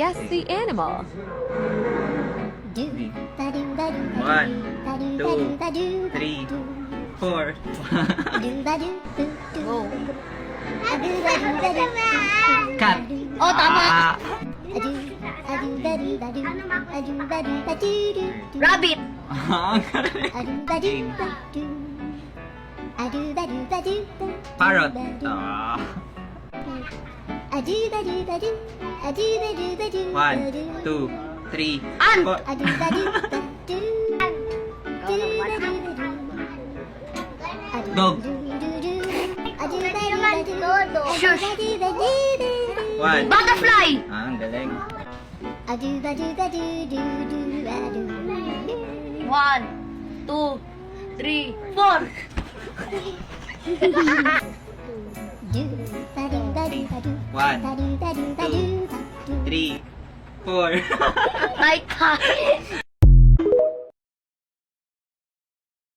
guess the animal. 1, 2, 3, 4. Go. Cat. Oh, tama. Rabbit. Ang galing. Parrot. Ah. 1, 2, 3, Ant. 4. Dog. Shush. 1. Butterfly. Ah, ang galing. 1, 2, 3, 4. 1, 2, 3, 4. Night time.